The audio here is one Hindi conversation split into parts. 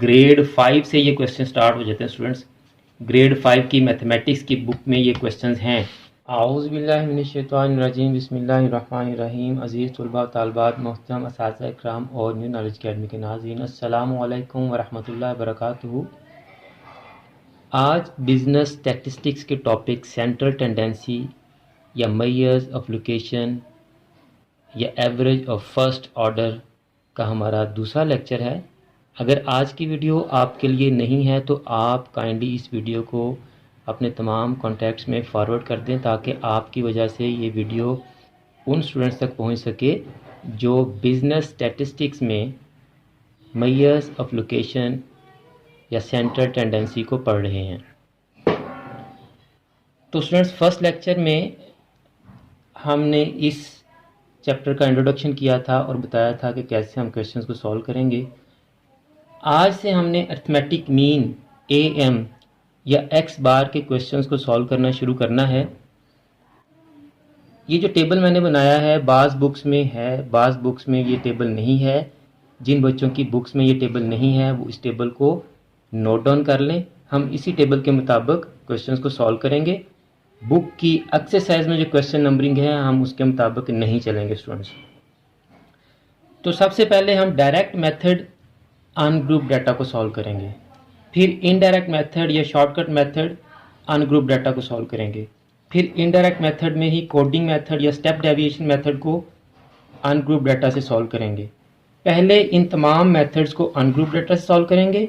ग्रेड 5 से ये क्वेश्चन स्टार्ट हो जाते हैं स्टूडेंट्स। ग्रेड 5 की मैथमेटिक्स की बुक में ये क्वेश्चंस हैं। आऊज़ुबिल्लाहिमिनश्शैतानिर्रजीम बिस्मिल्लाहिर्रहमानिर्रहीम। अज़ीज़ तलबा तालिबात, मोहतरम असातिज़ा इकराम और न्यू नॉलेज अकेडमी के नाज़रीन, अस्सलामु अलैकुम वरहमतुल्लाहि वबरकातुहू। आज बिज़नेस स्टैटिस्टिक्स के टॉपिक सेंट्रल टेंडेंसी या मेजर्स ऑफ लोकेशन या एवरेज ऑफ फर्स्ट ऑर्डर का हमारा दूसरा लेक्चर है। अगर आज की वीडियो आपके लिए नहीं है तो आप काइंडली इस वीडियो को अपने तमाम कॉन्टैक्ट्स में फॉरवर्ड कर दें ताकि आपकी वजह से ये वीडियो उन स्टूडेंट्स तक पहुंच सके जो बिज़नेस स्टैटिस्टिक्स में मेजर्स ऑफ लोकेशन या सेंट्रल टेंडेंसी को पढ़ रहे हैं। तो स्टूडेंट्स, फर्स्ट लेक्चर में हमने इस चैप्टर का इंट्रोडक्शन किया था और बताया था कि कैसे हम क्वेश्चंस को सॉल्व करेंगे। आज से हमने अरिथमेटिक मीन AM या X बार के क्वेश्चंस को सॉल्व करना शुरू करना है। ये जो टेबल मैंने बनाया है बाज़ बुक्स में है, बाज़ बुक्स में ये टेबल नहीं है। जिन बच्चों की बुक्स में ये टेबल नहीं है वो इस टेबल को नोट डाउन कर लें। हम इसी टेबल के मुताबिक क्वेश्चंस को सॉल्व करेंगे। बुक की एक्सरसाइज में जो क्वेश्चन नंबरिंग है हम उसके मुताबिक नहीं चलेंगे स्टूडेंट्स। तो सबसे पहले हम डायरेक्ट मेथड अनग्रुप डाटा को सॉल्व करेंगे, फिर इनडायरेक्ट मेथड या शॉर्टकट मेथड अनग्रुप डाटा को सॉल्व करेंगे, फिर इनडायरेक्ट मेथड में ही कोडिंग मेथड या स्टेप डेविएशन मेथड को अनग्रुप डाटा से सॉल्व करेंगे। पहले इन तमाम मेथड्स को अनग्रुप डाटा से सॉल्व करेंगे,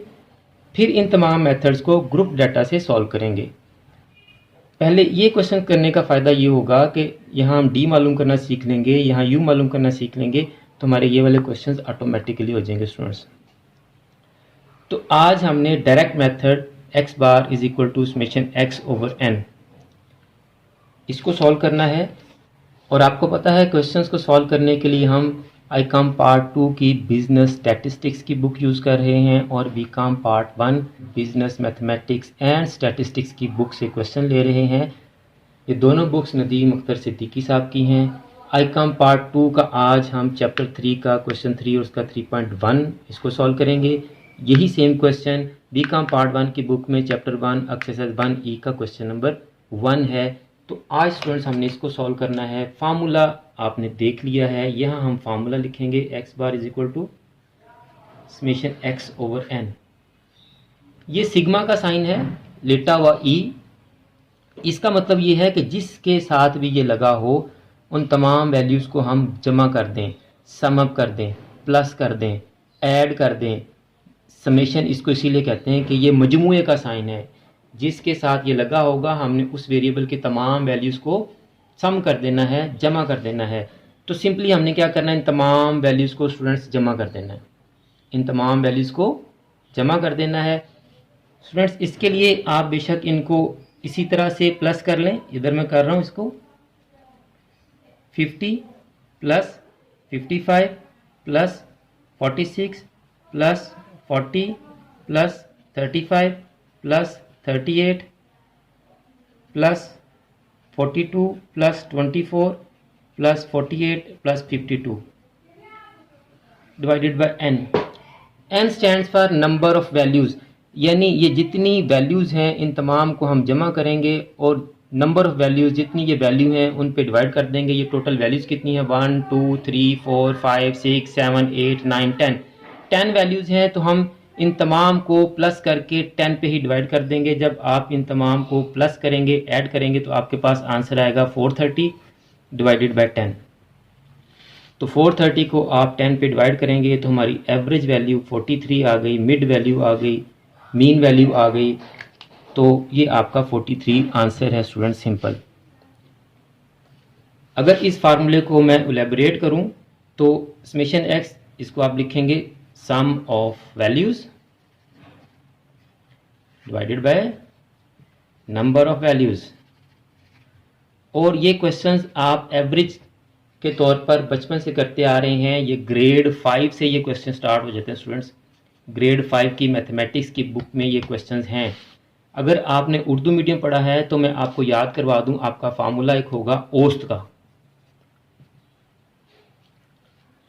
फिर इन तमाम मेथड्स को ग्रुप डाटा से सॉल्व करेंगे। पहले ये क्वेश्चन करने का फ़ायदा ये होगा कि यहाँ हम D मालूम करना सीख लेंगे, यहाँ U मालूम करना सीख लेंगे, तो हमारे ये वाले क्वेश्चंस ऑटोमेटिकली हो जाएंगे स्टूडेंट्स। तो आज हमने direct method x bar is equal to summation x over n इसको सॉल्व करना है। और आपको पता है क्वेश्चंस को सॉल्व करने के लिए हम ICOM पार्ट 2 की बिजनेस स्टैटिस्टिक्स की बुक यूज़ कर रहे हैं और BCOM part 1 business mathematics and statistics की बुक से क्वेश्चन ले रहे हैं। ये दोनों बुक्स नदीम अख्तर सिद्दीकी साहब की हैं। ICOM पार्ट 2 का आज हम चैप्टर 3 का क्वेश्चन 3 और उसका 3.1 इसको सॉल्व करेंगे। यही सेम क्वेश्चन BCOM पार्ट 1 की बुक में चैप्टर 1 एक्सरसाइज 1E का क्वेश्चन नंबर 1 है। तो आज स्टूडेंट्स हमने इसको सॉल्व करना है। फार्मूला आपने देख लिया है, यहाँ हम फार्मूला लिखेंगे x bar is equal to summation x over n। ये सिग्मा का साइन है लेटा हुआ E। इसका मतलब ये है कि जिसके साथ भी ये लगा हो उन तमाम वैल्यूज़ को हम जमा कर दें, सम अप कर दें, प्लस कर दें, ऐड कर दें। समेशन इसको इसीलिए कहते हैं कि ये मजमूए का साइन है। जिसके साथ ये लगा होगा हमने उस वेरिएबल की तमाम वैल्यूज़ को सम कर देना है, जमा कर देना है। तो सिंपली हमने क्या करना है, इन तमाम वैल्यूज़ को स्टूडेंट्स जमा कर देना है, इन तमाम वैल्यूज़ को जमा कर देना है स्टूडेंट्स। इसके लिए आप बेशक इनको इसी तरह से प्लस कर लें। इधर मैं कर रहा हूँ इसको 50 plus 55 plus 46 plus 40 plus 35 plus 38 plus 42 plus 24 plus 48 plus 52 divided by n। n stands for number of values, यानी ये जितनी वैल्यूज़ हैं इन तमाम को हम जमा करेंगे और नंबर ऑफ वैल्यूज़ जितनी ये वैल्यू हैं उन पे डिवाइड कर देंगे। ये टोटल वैल्यूज़ कितनी है 1 2 3 4 5 6 7 8 9 10 वैल्यूज़ हैं। तो हम इन तमाम को प्लस करके 10 पे ही डिवाइड कर देंगे। जब आप इन तमाम को प्लस करेंगे, ऐड करेंगे, तो आपके पास आंसर आएगा 430 डिवाइडेड बाय 10। तो 430 को आप 10 पे डिवाइड करेंगे तो हमारी एवरेज वैल्यू 43 आ गई, मिड वैल्यू आ गई, मीन वैल्यू आ गई। तो ये आपका 43 आंसर है स्टूडेंट, सिंपल। अगर इस फार्मूले को मैं एलेबोरेट करूं तो समेशन x इसको आप लिखेंगे sum of values divided by number of values. और ये क्वेश्चंस आप एवरेज के तौर पर बचपन से करते आ रहे हैं। ये ग्रेड 5 से ये क्वेश्चन स्टार्ट हो जाते हैं स्टूडेंट्स। ग्रेड 5 की मैथमेटिक्स की बुक में ये क्वेश्चंस हैं। अगर आपने उर्दू मीडियम पढ़ा है तो मैं आपको याद करवा दूं, आपका फार्मूला एक होगा औसत का।